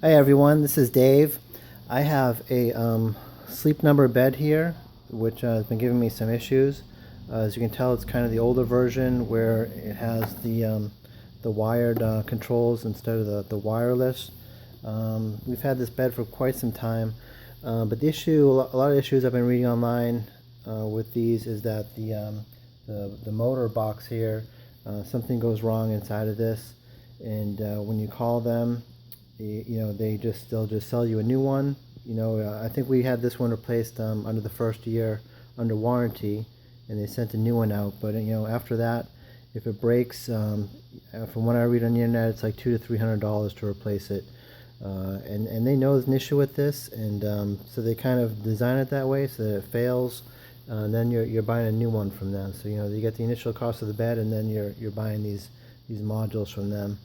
Hi everyone, this is Dave. I have a sleep number bed here, which has been giving me some issues. As you can tell, it's kind of the older version where it has the wired controls instead of the wireless. We've had this bed for quite some time, but a lot of issues I've been reading online with these is that the motor box here, something goes wrong inside of this, and when you call them, they'll just sell you a new one. I think we had this one replaced under the first year under warranty, and they sent a new one out. But after that, if it breaks, from what I read on the internet, it's like $200 to $300 to replace it. And they know there's an issue with this, and so they kind of design it that way so that it fails. And then you're buying a new one from them. So you get the initial cost of the bed, and then you're buying these modules from them.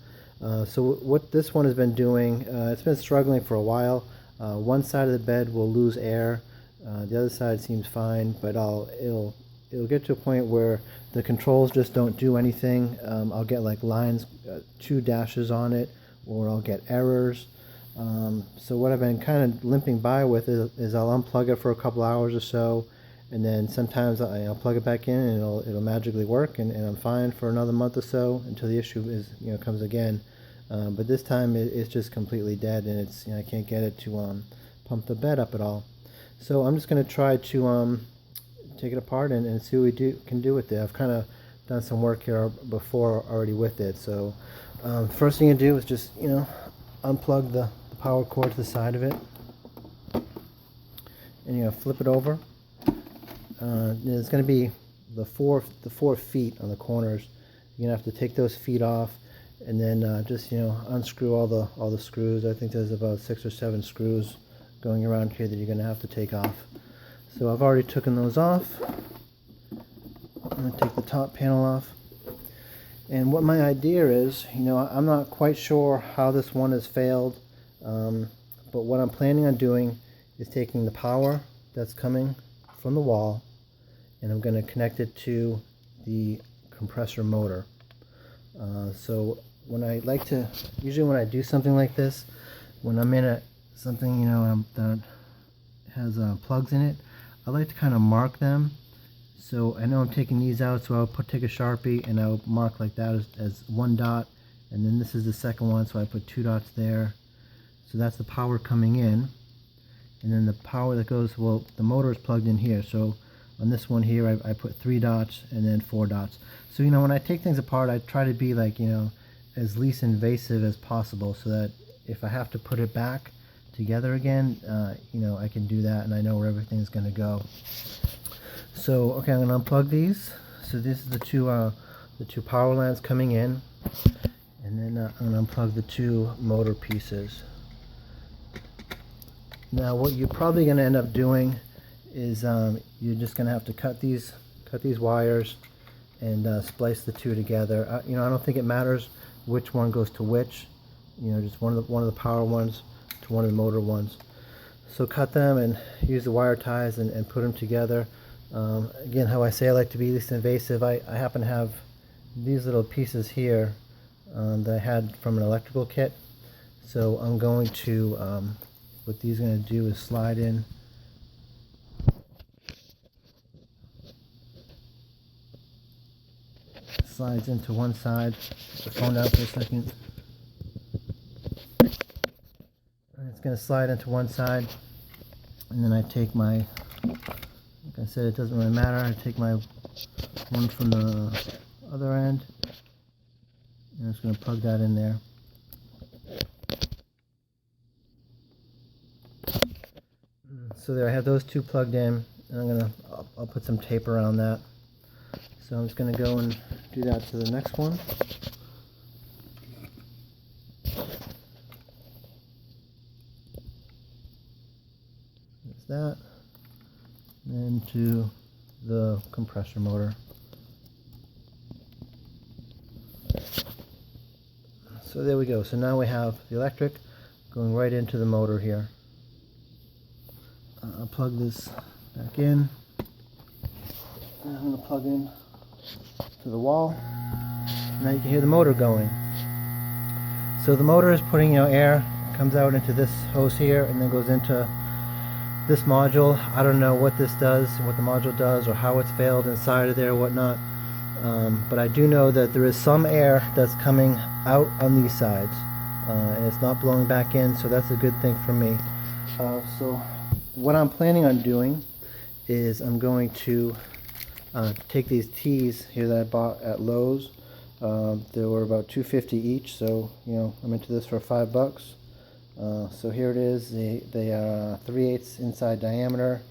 So what this one has been doing, it's been struggling for a while. One side of the bed will lose air, the other side seems fine, but it'll get to a point where the controls just don't do anything. I'll get like lines, 2 dashes on it, or I'll get errors. So what I've been kind of limping by with is I'll unplug it for a couple hours or so, and then sometimes I'll plug it back in and it'll magically work, and I'm fine for another month or so until the issue comes again. But this time it's just completely dead, and I can't get it to pump the bed up at all. So I'm just going to try to take it apart and see what we can do with it. I've kind of done some work here before already with it. So first thing you do is just unplug the power cord to the side of it, and flip it over. It's going to be the four feet on the corners. You're going to have to take those feet off, and then just unscrew all the screws. I think there's about 6 or 7 screws going around here that you're going to have to take off. So I've already taken those off. I'm going to take the top panel off. And what my idea is, I'm not quite sure how this one has failed, but what I'm planning on doing is taking the power that's coming from the wall, and I'm going to connect it to the compressor motor. So usually when I do something like this, when I'm in something that has plugs in it, I like to kind of mark them. So I know I'm taking these out, so I'll take a Sharpie and I'll mark like that as 1 dot, and then this is the second one, so I put 2 dots there. So that's the power coming in, and then the power that goes, well, the motor is plugged in here, so on this one here I put 3 dots and then 4 dots. So when I take things apart, I try to be like as least invasive as possible, so that if I have to put it back together again, I can do that, and I know where everything's going to go. So okay, I'm going to unplug these. So this is the two power lines coming in, and then I'm going to unplug the 2 motor pieces. Now what you're probably going to end up doing is you're just going to have to cut these wires and splice the 2 together. I don't think it matters which one goes to which. Just one of the power ones to one of the motor ones. So cut them and use the wire ties and put them together. Again, how I say I like to be least invasive, I happen to have these little pieces here that I had from an electrical kit. So I'm going to, what these are going to do is slide in. Slides into one side. Put the phone down for a second. And it's going to slide into one side, and then I take my, like I said, it doesn't really matter. I take my one from the other end, and I'm just going to plug that in there. So there I have those 2 plugged in, and I'll put some tape around that. So I'm just going to go and do that to the next one. There's that. And to the compressor motor. So there we go. So now we have the electric going right into the motor here. I'll plug this back in. And I'm going to plug in to the wall. Now you can hear the motor going. So the motor is putting air comes out into this hose here and then goes into this module. I don't know what this does, what the module does, or how it's failed inside of there or whatnot. But I do know that there is some air that's coming out on these sides, and it's not blowing back in, so that's a good thing for me. So what I'm planning on doing is I'm going to take these tees here that I bought at Lowe's. They were about $2.50 each, so I'm into this for $5. So here it is. They are 3/8 inside diameter.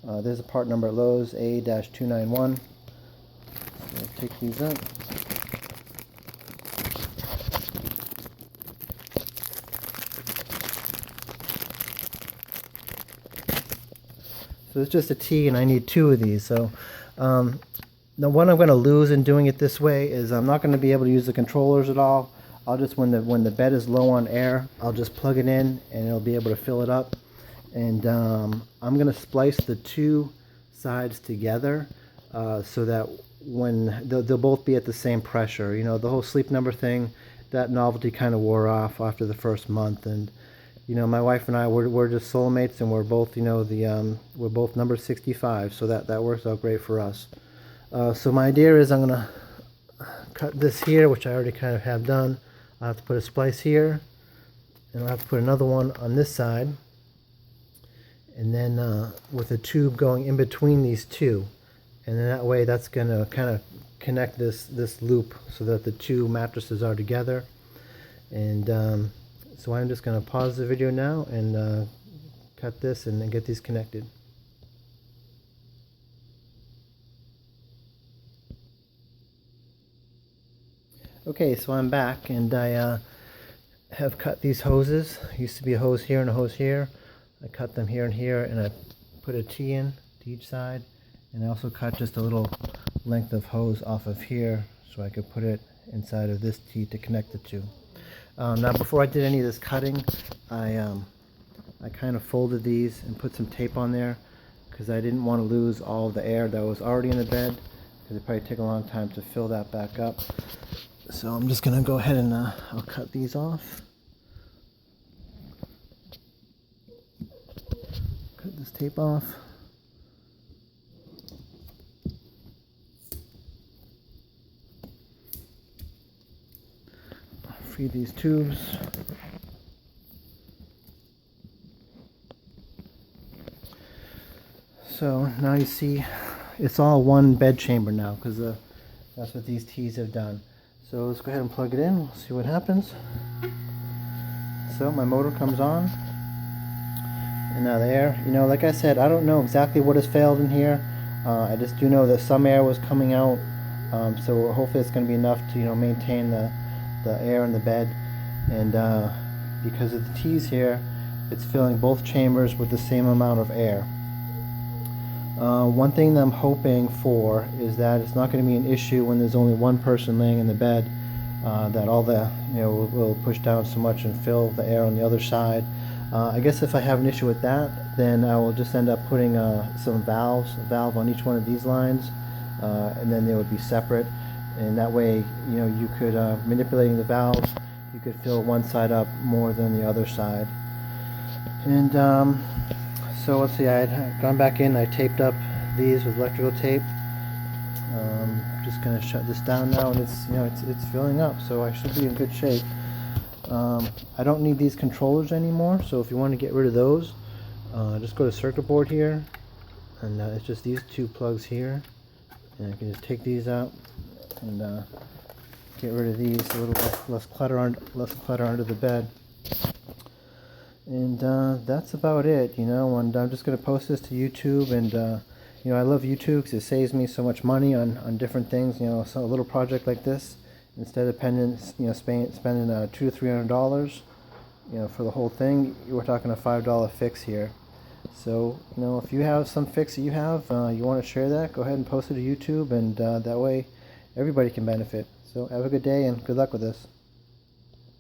There's a part number at Lowe's, A-291. So I'll take these up. So it's just a T, and I need 2 of these. So the one I'm going to lose in doing it this way is I'm not going to be able to use the controllers at all. I'll just, when the bed is low on air, I'll just plug it in and it'll be able to fill it up. And I'm going to splice the 2 sides together so that when they'll both be at the same pressure. The whole Sleep Number thing, that novelty kind of wore off after the first month. And my wife and I, we're just soulmates, and we're both we're both number 65, so that works out great for us. So my idea is I'm going to cut this here, which I already kind of have done. I'll have to put a splice here, and I'll have to put another one on this side, and then with a tube going in between these 2, and then that way that's going to kind of connect this loop so that the 2 mattresses are together. And so I'm just going to pause the video now and cut this and then get these connected. Okay, so I'm back, and I have cut these hoses. Used to be a hose here and a hose here. I cut them here and here, and I put a T in to each side, and I also cut just a little length of hose off of here so I could put it inside of this T to connect the 2. Now before I did any of this cutting, I kind of folded these and put some tape on there because I didn't want to lose all the air that was already in the bed, because it'd probably take a long time to fill that back up. So I'm just going to go ahead and I'll cut these off. Cut this tape off. Free these tubes. So now you see it's all one bed chamber now, because that's what these T's have done. So let's go ahead and plug it in, we'll see what happens. So my motor comes on, and now the air, like I said, I don't know exactly what has failed in here. I just do know that some air was coming out, so hopefully it's going to be enough to maintain the air in the bed. And because of the T's here, it's filling both chambers with the same amount of air. One thing that I'm hoping for is that it's not going to be an issue when there's only one person laying in the bed, that all the will push down so much and fill the air on the other side. I guess if I have an issue with that, then I will just end up putting some valves, a valve on each one of these lines, and then they would be separate, and that way you could manipulating the valves, you could fill one side up more than the other side. And so let's see, I had gone back in, I taped up these with electrical tape. Just going to shut this down now, and it's filling up, so I should be in good shape. I don't need these controllers anymore, so if you want to get rid of those, just go to circuit board here, and it's just these 2 plugs here, and I can just take these out and get rid of these, a little less clutter under the bed. And that's about it, and I'm just going to post this to YouTube. And I love YouTube because it saves me so much money on different things. So a little project like this, instead of spending $200 to $300 for the whole thing, we're talking a $5 fix here. So if you have some fix that you have, you want to share that, go ahead and post it to YouTube, and that way everybody can benefit. So have a good day and good luck with this.